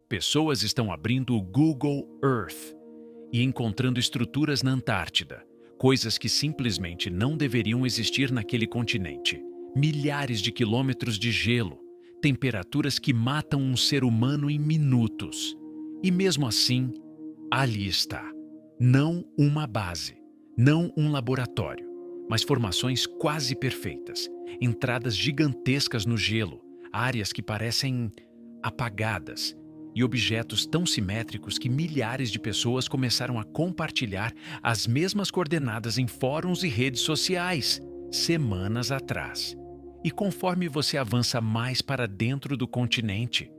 Pessoas estão abrindo o Google Earth e encontrando estruturas na Antártida, coisas que simplesmente não deveriam existir naquele continente. Milhares de quilômetros de gelo, temperaturas que matam um ser humano em minutos. E mesmo assim, ali está. Não uma base, não um laboratório, mas formações quase perfeitas, entradas gigantescas no gelo, áreas que parecem apagadas e objetos tão simétricos que milhares de pessoas começaram a compartilhar as mesmas coordenadas em fóruns e redes sociais, semanas atrás. E conforme você avança mais para dentro do continente,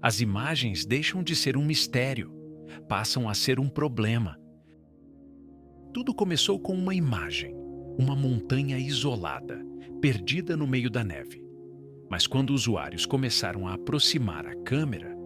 as imagens deixam de ser um mistério, passam a ser um problema. Tudo começou com uma imagem, uma montanha isolada, perdida no meio da neve. Mas quando usuários começaram a aproximar a câmera,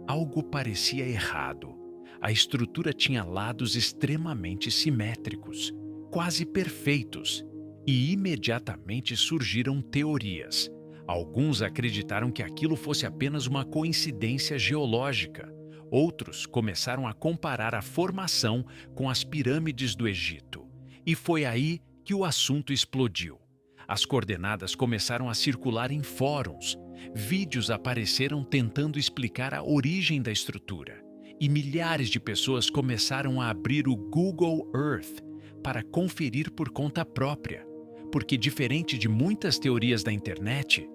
algo parecia errado. A estrutura tinha lados extremamente simétricos, quase perfeitos, e imediatamente surgiram teorias. Alguns acreditaram que aquilo fosse apenas uma coincidência geológica. Outros começaram a comparar a formação com as pirâmides do Egito. E foi aí que o assunto explodiu. As coordenadas começaram a circular em fóruns. Vídeos apareceram tentando explicar a origem da estrutura. E milhares de pessoas começaram a abrir o Google Earth para conferir por conta própria. Porque, diferente de muitas teorias da internet,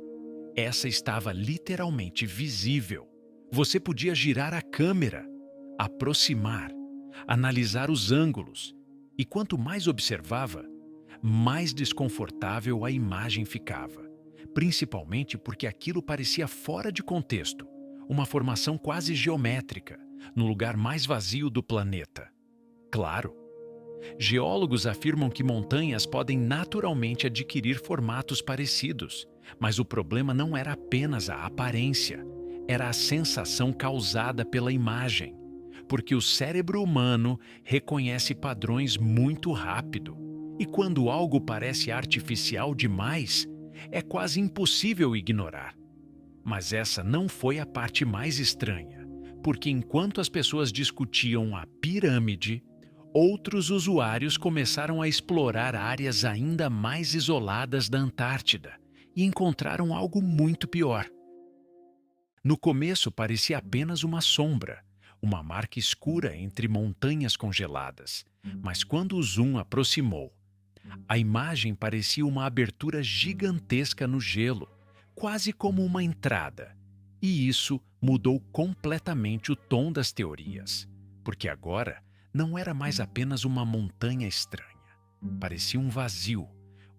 essa estava literalmente visível. Você podia girar a câmera, aproximar, analisar os ângulos. E quanto mais observava, mais desconfortável a imagem ficava, principalmente porque aquilo parecia fora de contexto, uma formação quase geométrica, no lugar mais vazio do planeta. Claro, geólogos afirmam que montanhas podem naturalmente adquirir formatos parecidos, mas o problema não era apenas a aparência, era a sensação causada pela imagem, porque o cérebro humano reconhece padrões muito rápido. E quando algo parece artificial demais, é quase impossível ignorar. Mas essa não foi a parte mais estranha, porque enquanto as pessoas discutiam a pirâmide, outros usuários começaram a explorar áreas ainda mais isoladas da Antártida e encontraram algo muito pior. No começo parecia apenas uma sombra, uma marca escura entre montanhas congeladas, mas quando o zoom aproximou, a imagem parecia uma abertura gigantesca no gelo, quase como uma entrada. E isso mudou completamente o tom das teorias, porque agora não era mais apenas uma montanha estranha. Parecia um vazio,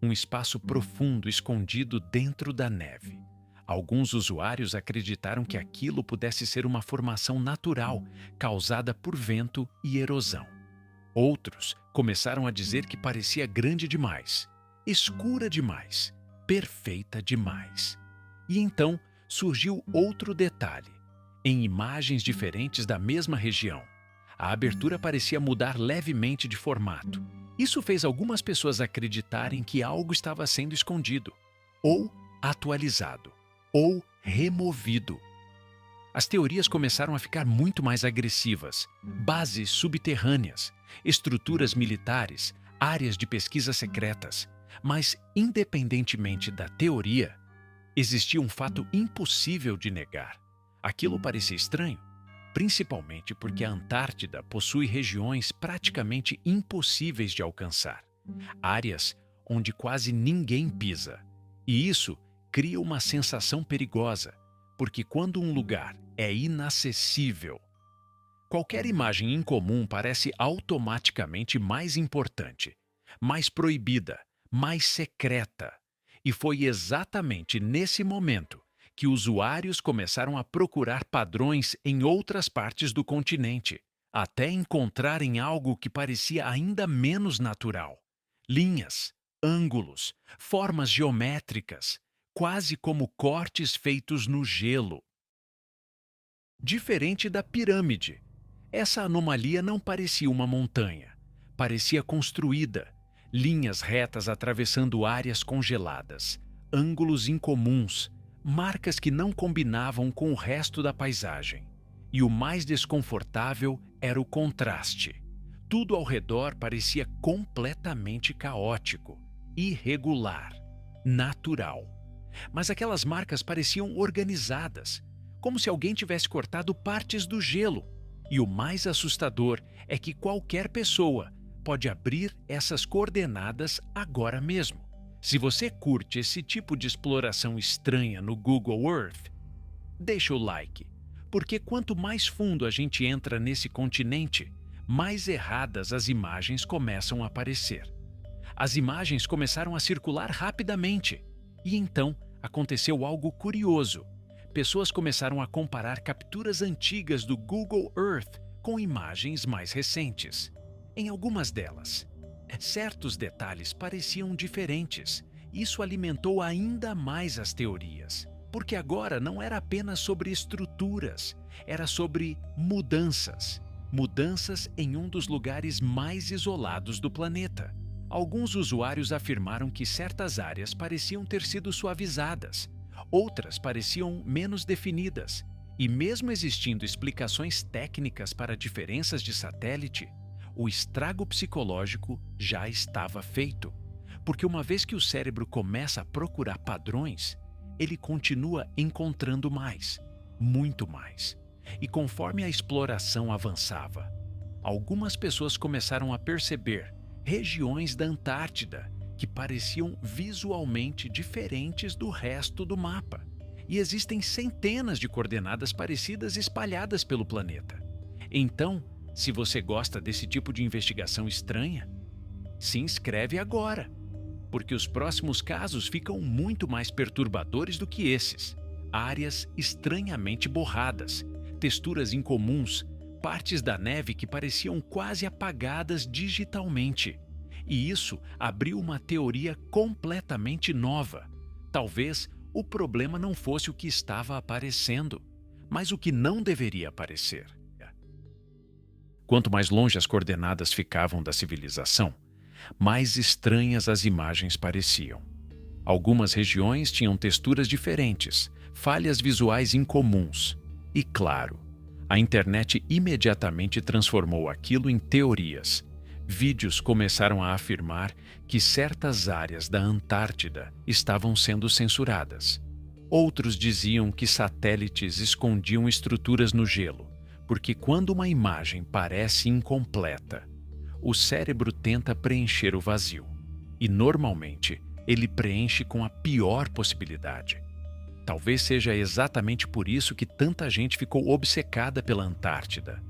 um espaço profundo escondido dentro da neve. Alguns usuários acreditaram que aquilo pudesse ser uma formação natural causada por vento e erosão. Outros começaram a dizer que parecia grande demais, escura demais, perfeita demais. E então surgiu outro detalhe. Em imagens diferentes da mesma região, a abertura parecia mudar levemente de formato. Isso fez algumas pessoas acreditarem que algo estava sendo escondido, ou atualizado, ou removido. As teorias começaram a ficar muito mais agressivas. Bases subterrâneas, estruturas militares, áreas de pesquisa secretas. Mas, independentemente da teoria, existia um fato impossível de negar. Aquilo parecia estranho, principalmente porque a Antártida possui regiões praticamente impossíveis de alcançar. Áreas onde quase ninguém pisa. E isso cria uma sensação perigosa, porque quando um lugar é inacessível, qualquer imagem incomum parece automaticamente mais importante, mais proibida, mais secreta. E foi exatamente nesse momento que usuários começaram a procurar padrões em outras partes do continente, até encontrarem algo que parecia ainda menos natural. Linhas, ângulos, formas geométricas, quase como cortes feitos no gelo. Diferente da pirâmide, essa anomalia não parecia uma montanha. Parecia construída, linhas retas atravessando áreas congeladas, ângulos incomuns, marcas que não combinavam com o resto da paisagem. E o mais desconfortável era o contraste. Tudo ao redor parecia completamente caótico, irregular, natural. Mas aquelas marcas pareciam organizadas, como se alguém tivesse cortado partes do gelo. E o mais assustador é que qualquer pessoa pode abrir essas coordenadas agora mesmo. Se você curte esse tipo de exploração estranha no Google Earth, deixa o like, porque quanto mais fundo a gente entra nesse continente, mais erradas as imagens começam a aparecer. As imagens começaram a circular rapidamente, e então aconteceu algo curioso. Pessoas começaram a comparar capturas antigas do Google Earth com imagens mais recentes. Em algumas delas, certos detalhes pareciam diferentes. Isso alimentou ainda mais as teorias, porque agora não era apenas sobre estruturas, era sobre mudanças. Mudanças em um dos lugares mais isolados do planeta. Alguns usuários afirmaram que certas áreas pareciam ter sido suavizadas, outras pareciam menos definidas, e mesmo existindo explicações técnicas para diferenças de satélite, o estrago psicológico já estava feito, porque uma vez que o cérebro começa a procurar padrões, ele continua encontrando mais, muito mais. E conforme a exploração avançava, algumas pessoas começaram a perceber regiões da Antártida que pareciam visualmente diferentes do resto do mapa. E existem centenas de coordenadas parecidas espalhadas pelo planeta. Então, se você gosta desse tipo de investigação estranha, se inscreve agora, porque os próximos casos ficam muito mais perturbadores do que esses. Áreas estranhamente borradas, texturas incomuns, partes da neve que pareciam quase apagadas digitalmente. E isso abriu uma teoria completamente nova. Talvez o problema não fosse o que estava aparecendo, mas o que não deveria aparecer. Quanto mais longe as coordenadas ficavam da civilização, mais estranhas as imagens pareciam. Algumas regiões tinham texturas diferentes, falhas visuais incomuns. E claro, a internet imediatamente transformou aquilo em teorias. Vídeos começaram a afirmar que certas áreas da Antártida estavam sendo censuradas. Outros diziam que satélites escondiam estruturas no gelo, porque quando uma imagem parece incompleta, o cérebro tenta preencher o vazio. E normalmente, ele preenche com a pior possibilidade. Talvez seja exatamente por isso que tanta gente ficou obcecada pela Antártida.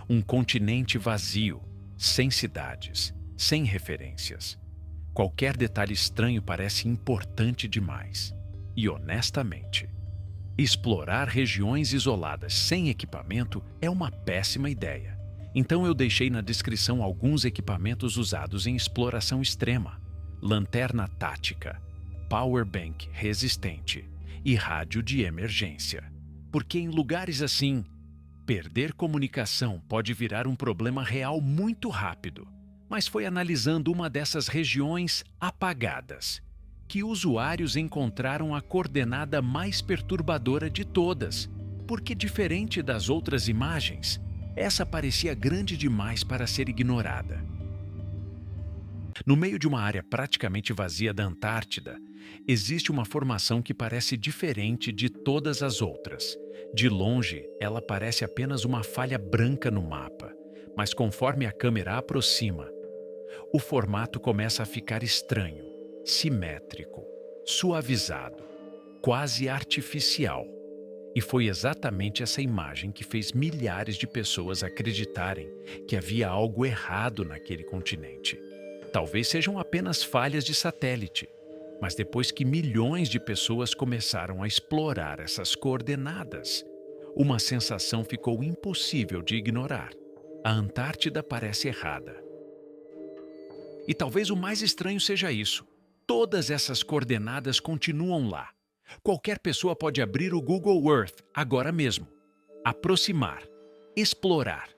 Um continente vazio, sem cidades, sem referências. Qualquer detalhe estranho parece importante demais. E honestamente, explorar regiões isoladas sem equipamento é uma péssima ideia. Então eu deixei na descrição alguns equipamentos usados em exploração extrema: lanterna tática, power bank resistente e rádio de emergência. Porque em lugares assim, perder comunicação pode virar um problema real muito rápido. Mas foi analisando uma dessas regiões apagadas que usuários encontraram a coordenada mais perturbadora de todas, porque diferente das outras imagens, essa parecia grande demais para ser ignorada. No meio de uma área praticamente vazia da Antártida, existe uma formação que parece diferente de todas as outras. De longe, ela parece apenas uma falha branca no mapa, mas conforme a câmera aproxima, o formato começa a ficar estranho, simétrico, suavizado, quase artificial. E foi exatamente essa imagem que fez milhares de pessoas acreditarem que havia algo errado naquele continente. Talvez sejam apenas falhas de satélite, mas depois que milhões de pessoas começaram a explorar essas coordenadas, uma sensação ficou impossível de ignorar. A Antártida parece errada. E talvez o mais estranho seja isso. Todas essas coordenadas continuam lá. Qualquer pessoa pode abrir o Google Earth agora mesmo, aproximar, explorar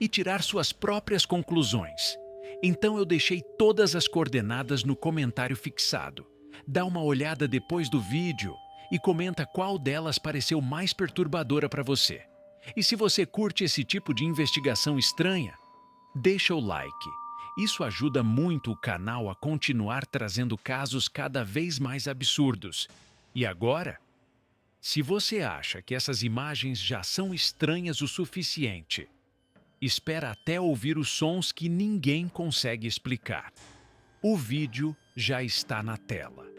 e tirar suas próprias conclusões. Então eu deixei todas as coordenadas no comentário fixado. Dá uma olhada depois do vídeo e comenta qual delas pareceu mais perturbadora para você. E se você curte esse tipo de investigação estranha, deixa o like. Isso ajuda muito o canal a continuar trazendo casos cada vez mais absurdos. E agora, se você acha que essas imagens já são estranhas o suficiente, espera até ouvir os sons que ninguém consegue explicar. O vídeo já está na tela.